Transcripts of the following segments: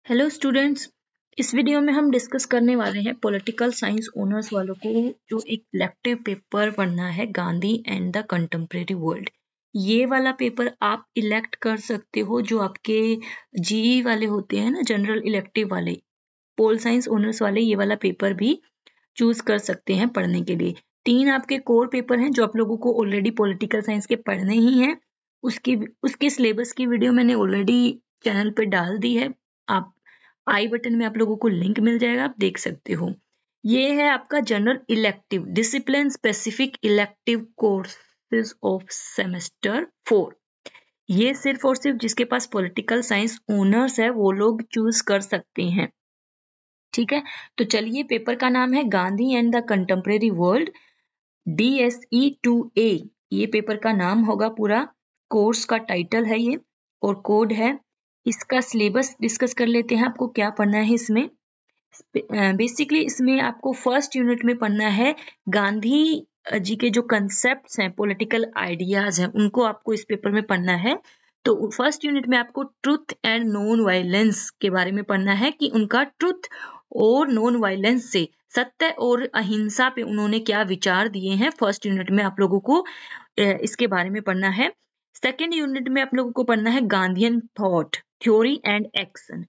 Hello students, इस video में हम डिस्कस करने वाले हैं पॉलिटिकल साइंस ऑनर्स वालों को जो एक इलेक्टिव पेपर पढ़ना है, Gandhi and the contemporary world. ये वाला पेपर आप इलेक्ट कर सकते हो, जो आपके जीई वाले होते हैं ना, जनरल इलेक्टिव वाले, पोल साइंस ऑनर्स वाले ये वाला पेपर भी चूज कर सकते हैं पढ़ने के लिए। 3 आपके कोर पेपर हैं जो आप लोगों को ऑलरेडी पॉलिटिकल साइंस के पढ़ने ही हैं। उसके सिलेबस की वीडियो मैंने ऑलरेडी चैनल पे डाल दी है। आप आई बटन में आप लोगों को लिंक मिल जाएगा, आप देख सकते हो। ये है आपका general elective discipline specific elective courses of semester 4। ये सिर्फ और सिर्फ जिसके पास पॉलिटिकल साइंस ऑनर्स है वो लोग चूज कर सकते हैं। ठीक है, तो चलिए, पेपर का नाम है Gandhi and the contemporary world, DSE 2A। ये पेपर का नाम होगा, पूरा कोर्स का टाइटल है ये और कोड है। इसका सिलेबस डिस्कस कर लेते हैं, आपको क्या पढ़ना है इसमें। बेसिकली इसमें आपको फर्स्ट यूनिट में पढ़ना है गांधी जी के जो कंसेप्ट्स हैं, पॉलिटिकल आइडियाज हैं, उनको आपको इस पेपर में पढ़ना है। तो फर्स्ट यूनिट में आपको ट्रुथ एंड नॉन वायलेंस के बारे में पढ़ना है कि उनका ट्रुथ और नॉन वायलेंस से, सत्य और अहिंसा पे उन्होंने क्या विचार दिए हैं। फर्स्ट यूनिट में आप लोगों को इसके बारे में पढ़ना है। सेकेंड यूनिट में आप लोगों को पढ़ना है Gandhian thought, theory and action.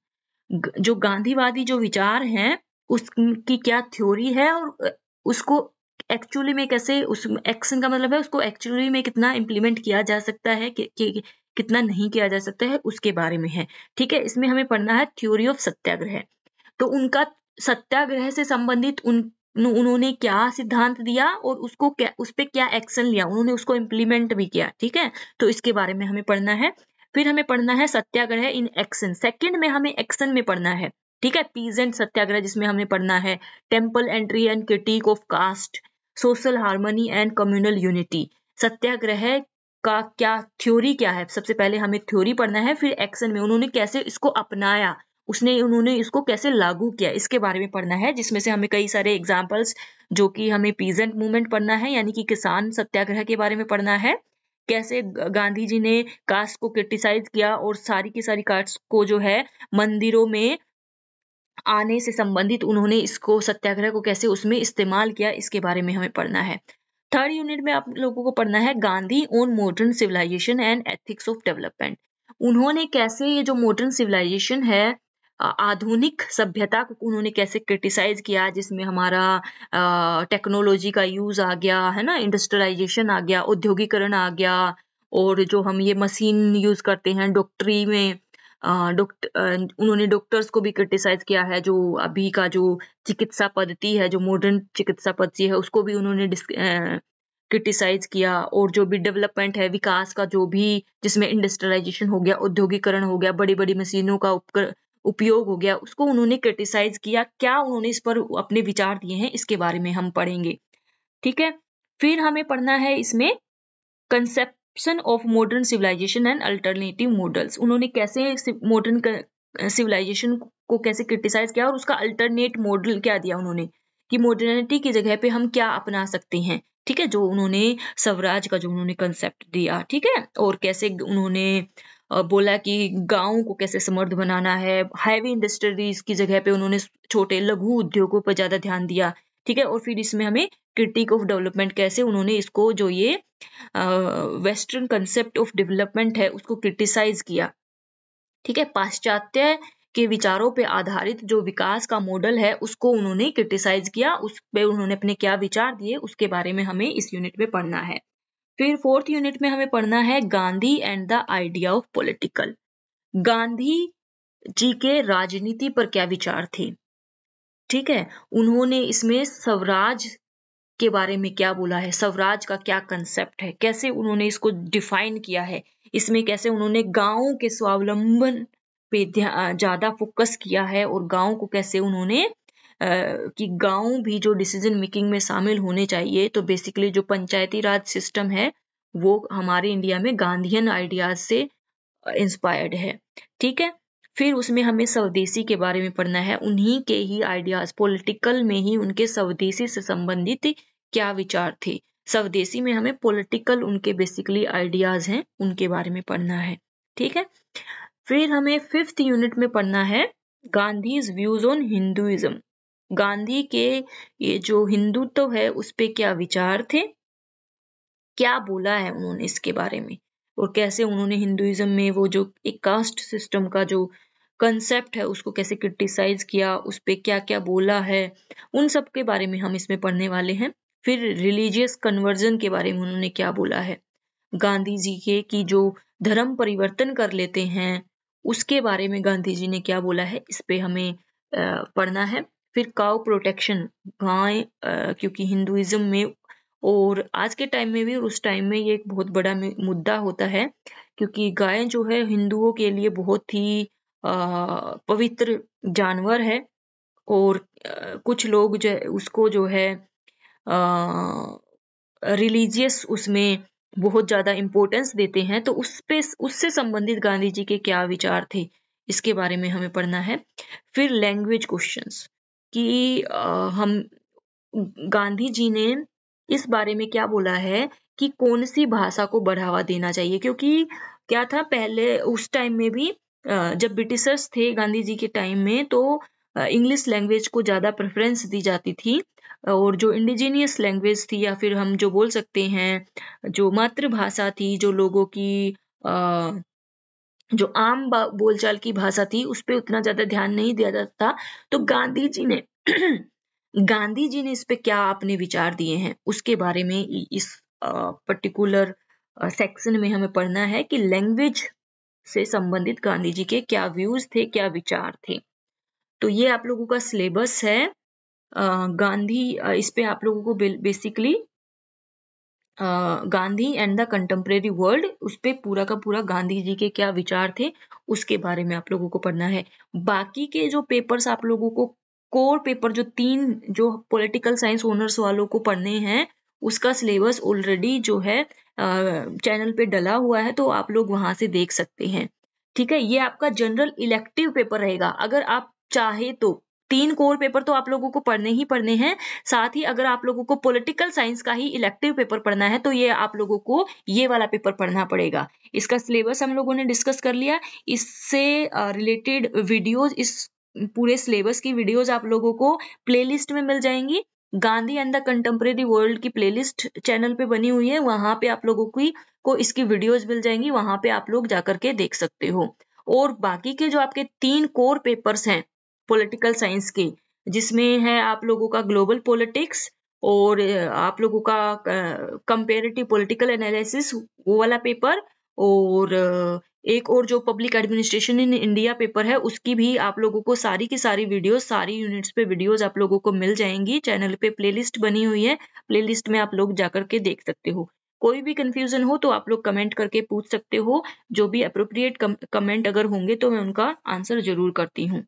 जो गांधीवादी जो विचार हैं उसकी क्या थ्योरी है और उसको एक्चुअली में कैसे, उस एक्शन का मतलब है उसको एक्चुअली में कितना इम्प्लीमेंट किया जा सकता है कि कितना नहीं किया जा सकता है, उसके बारे में है। ठीक है, इसमें हमें पढ़ना है थ्योरी ऑफ सत्याग्रह। तो उनका सत्याग्रह से संबंधित उन्होंने क्या सिद्धांत दिया और उसको क्या, उस पे क्या एक्शन लिया, उन्होंने उसको इम्प्लीमेंट भी किया। ठीक है, तो इसके बारे में हमें पढ़ना है। फिर हमें पढ़ना है सत्याग्रह इन एक्शन, सेकंड में हमें एक्शन में पढ़ना है। ठीक है, पीजेंट सत्याग्रह जिसमें हमें पढ़ना है temple entry and critic of caste, social harmony and communal unity. Satyagraha का क्या थ्योरी क्या है, सबसे पहले हमें थ्योरी पढ़ना है, फिर एक्शन में उन्होंने कैसे इसको अपनाया, उन्होंने इसको कैसे लागू किया, इसके बारे में पढ़ना है। जिसमें से हमें कई सारे एग्जाम्पल्स, जो कि हमें पीजेंट मूवमेंट पढ़ना है, यानी कि किसान सत्याग्रह के बारे में पढ़ना है, कैसे गांधी जी ने कास्ट को क्रिटिसाइज किया और सारी की सारी कास्ट को जो है मंदिरों में आने से संबंधित उन्होंने इसको सत्याग्रह को कैसे उसमें इस्तेमाल किया, इसके बारे में हमें पढ़ना है। थर्ड यूनिट में आप लोगों को पढ़ना है Gandhi on modern civilisation and ethics of development. उन्होंने कैसे ये जो मॉडर्न सिविलाइजेशन है, आधुनिक सभ्यता को उन्होंने कैसे क्रिटिसाइज किया, जिसमें हमारा टेक्नोलॉजी का यूज आ गया है ना, इंडस्ट्रियलाइजेशन आ गया, औद्योगिकरण आ गया, और जो हम ये मशीन यूज करते हैं डॉक्टरी में, उन्होंने डॉक्टर्स को भी क्रिटिसाइज किया है। जो अभी का जो चिकित्सा पद्धति है, जो मॉडर्न चिकित्सा पद्धति है, उसको भी उन्होंने क्रिटिसाइज किया। और जो भी डेवलपमेंट है, विकास का जो भी, जिसमें इंडस्ट्रियलाइजेशन हो गया, औद्योगिकरण हो गया, बड़ी बड़ी मशीनों का उपयोग हो गया, उसको उन्होंने क्रिटिसाइज किया। क्या उन्होंने इस पर अपने विचार दिए हैं, इसके बारे में हम पढ़ेंगे। ठीक है, फिर हमें पढ़ना है इसमें conception of modern civilisation and alternative models. उन्होंने कैसे मॉडर्न सिविलाइजेशन को कैसे क्रिटिसाइज किया और उसका अल्टरनेट मॉडल क्या दिया उन्होंने, कि मॉडर्निटी की जगह पे हम क्या अपना सकते हैं। ठीक है, जो उन्होंने स्वराज का जो उन्होंने कंसेप्ट दिया। ठीक है, और कैसे उन्होंने बोला कि गांव को कैसे समृद्ध बनाना है, हैवी इंडस्ट्रीज की जगह पे उन्होंने छोटे लघु उद्योगों पर ज्यादा ध्यान दिया। ठीक है, और फिर इसमें हमें क्रिटिक ऑफ डेवलपमेंट, कैसे उन्होंने इसको जो ये वेस्टर्न कंसेप्ट ऑफ डेवलपमेंट है उसको क्रिटिसाइज किया। ठीक है, पाश्चात्य के विचारों पे आधारित जो विकास का मॉडल है उसको उन्होंने क्रिटिसाइज किया, उस पे उन्होंने अपने क्या विचार दिए, उसके बारे में हमें इस यूनिट में पढ़ना है। फिर फोर्थ यूनिट में हमें पढ़ना है Gandhi and the idea of political. Gandhi ji के राजनीति पर क्या विचार थे। ठीक है, उन्होंने इसमें स्वराज के बारे में क्या बोला है, स्वराज का क्या कंसेप्ट है, कैसे उन्होंने इसको डिफाइन किया है, इसमें कैसे उन्होंने गांवों के स्वावलंबन पे ज्यादा फोकस किया है, और गांव को कैसे उन्होंने कि गांव भी जो डिसीजन मेकिंग में शामिल होने चाहिए। तो बेसिकली जो पंचायती राज सिस्टम है वो हमारे इंडिया में गांधीयन आइडियाज से इंस्पायर्ड है। ठीक है, फिर उसमें हमें स्वदेशी के बारे में पढ़ना है, उन्हीं के ही आइडियाज, पॉलिटिकल में ही उनके स्वदेशी से संबंधित क्या विचार थे। स्वदेशी में हमें पॉलिटिकल उनके बेसिकली आइडियाज हैं, उनके बारे में पढ़ना है। ठीक है, फिर हमें फिफ्थ यूनिट में पढ़ना है Gandhi's views on Hinduism, Gandhi के ये जो हिंदुत्व है उस पे क्या विचार थे, क्या बोला है उन्होंने इसके बारे में, और कैसे उन्होंने हिंदुइज्म में वो जो एक कास्ट सिस्टम का जो कंसेप्ट है उसको कैसे क्रिटिसाइज किया, उस पे क्या क्या बोला है, उन सब के बारे में हम इसमें पढ़ने वाले हैं। फिर रिलीजियस कन्वर्जन के बारे में उन्होंने क्या बोला है, गांधी जी के कि जो धर्म परिवर्तन कर लेते हैं उसके बारे में गांधी जी ने क्या बोला है, इस पे हमें पढ़ना है। फिर काउ प्रोटेक्शन, गाय क्योंकि हिंदुइज्म में और आज के टाइम में भी और उस टाइम में ये एक बहुत बड़ा मुद्दा होता है, क्योंकि गाय जो है हिंदुओं के लिए बहुत ही पवित्र जानवर है, और कुछ लोग जो उसको जो है रिलीजियस उसमें बहुत ज्यादा इम्पोर्टेंस देते हैं, तो उस पे उससे संबंधित गांधी जी के क्या विचार थे इसके बारे में हमें पढ़ना है। फिर लैंग्वेज क्वेश्चंस कि हम गांधी जी ने इस बारे में क्या बोला है कि कौन सी भाषा को बढ़ावा देना चाहिए, क्योंकि क्या था पहले उस टाइम में भी जब ब्रिटिशर्स थे गांधी जी के टाइम में, तो इंग्लिश लैंग्वेज को ज्यादा प्रेफरेंस दी जाती थी, और जो इंडिजीनियस लैंग्वेज थी या फिर हम जो बोल सकते हैं जो मातृभाषा थी, जो लोगों की जो आम बोलचाल की भाषा थी उस पे उतना ज्यादा ध्यान नहीं दिया जाता था। तो गांधी जी ने गांधी जी ने इस पे क्या अपने विचार दिए हैं उसके बारे में इस पर्टिकुलर सेक्शन में हमें पढ़ना है कि लैंग्वेज से संबंधित गांधी जी के क्या व्यूज थे, क्या विचार थे। तो ये आप लोगों का सिलेबस है। गांधी इस पे आप लोगों को basically Gandhi and the contemporary world, उस पे पूरा का पूरा गांधी जी के क्या विचार थे उसके बारे में आप लोगों को पढ़ना है। बाकी के जो पेपर्स आप लोगों को कोर पेपर जो 3 जो पॉलिटिकल साइंस ऑनर्स वालों को पढ़ने हैं उसका सिलेबस ऑलरेडी जो है चैनल पे डला हुआ है, तो आप लोग वहां से देख सकते हैं। ठीक है, ये आपका जनरल इलेक्टिव पेपर रहेगा। अगर आप चाहे तो 3 कोर पेपर तो आप लोगों को पढ़ने ही पढ़ने हैं, साथ ही अगर आप लोगों को पॉलिटिकल साइंस का ही इलेक्टिव पेपर पढ़ना है तो ये आप लोगों को ये वाला पेपर पढ़ना पड़ेगा। इसका सिलेबस हम लोगों ने डिस्कस कर लिया। इससे रिलेटेड वीडियोज, इस पूरे सिलेबस की वीडियोज आप लोगों को प्लेलिस्ट में मिल जाएंगी। Gandhi and the contemporary world की प्लेलिस्ट चैनल पे बनी हुई है, वहां पे आप लोगों को इसकी वीडियोज मिल जाएंगी, वहां पे आप लोग जाकर के देख सकते हो। और बाकी के जो आपके 3 कोर पेपर्स हैं पॉलिटिकल साइंस के, जिसमें है आप लोगों का ग्लोबल पॉलिटिक्स और आप लोगों का कंपेरेटिव पॉलिटिकल एनालिसिस वो वाला पेपर, और एक और जो public administration in India paper है उसकी भी आप लोगों को सारी की सारी वीडियोस, सारी यूनिट्स पे वीडियोस आप लोगों को मिल जाएंगी। चैनल पे प्लेलिस्ट बनी हुई है, प्लेलिस्ट में आप लोग जाकर के देख सकते हो। कोई भी कंफ्यूजन हो तो आप लोग कमेंट करके पूछ सकते हो, जो भी अप्रोप्रिएट कमेंट अगर होंगे तो मैं उनका आंसर जरूर करती हूँ।